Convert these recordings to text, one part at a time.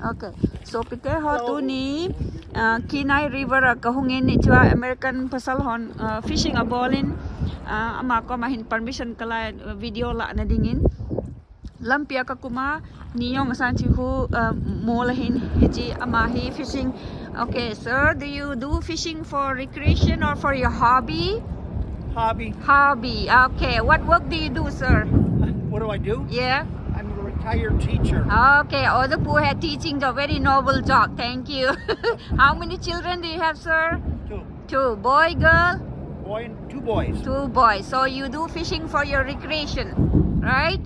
Okay. So pite ho tu ni Kenai River kahungin ni chua American pasal hon fishing a ballin ama ko mahin permission kala video la na dingin lampia ka kuma niyong asan chi hu molahin ji ama hi fishing. Okay, sir, do you do fishing for recreation or for your hobby? Hobby. Okay. What work do you do, sir? What do I do? Yeah. I'm a retired teacher. Okay. Other poor had teaching a very noble job. Thank you. How many children do you have, sir? Two. Boy, girl? Boy and two boys. Two boys. So you do fishing for your recreation, right?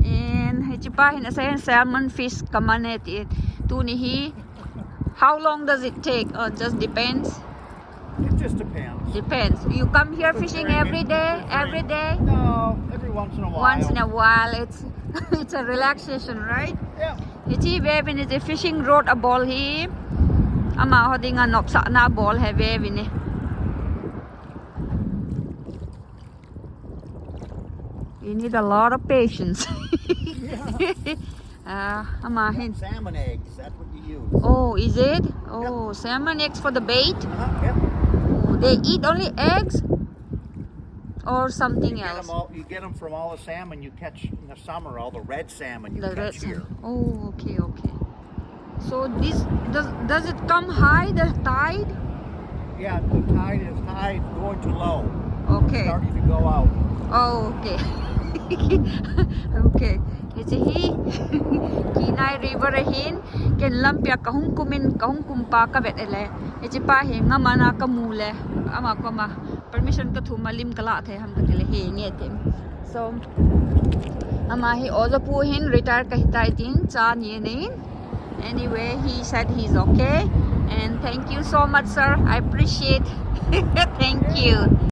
And hichipahin asayan salmon fish kamanet it. Tunihi. How long does it take? Or just depends? It just depends. Depends. You come here fishing every day? Every day? No, every once in a while. Once in a while. It's a relaxation, right? Yeah. Iti bevin is a fishing rod a ball he. Ama ho dinga nop sa na ball he bevin. You need a lot of patience. Ama hin. Salmon eggs, that's what you use. Oh, is it? Oh, salmon eggs for the bait? Yep. Oh, they eat only eggs or something else? You get them from all the salmon you catch in the summer, all the red salmon you The red catch here. salmon. Oh, okay. So this does it come high, the tide? Yeah, the tide is high, going to low. Okay. Starting to go out. Oh, okay. Okay. It's a he. Kenai River hin. Ken lampia kahung kumpa ka vet ele. It's a pa he ngamana kamule. Ama ko ma permission ka thu malim kala the ham ka le he nge tem. So ama he oza pu hin retire ka hitai tin cha ni ne. Anyway, he said he's okay. And thank you so much, sir. I appreciate. Thank you.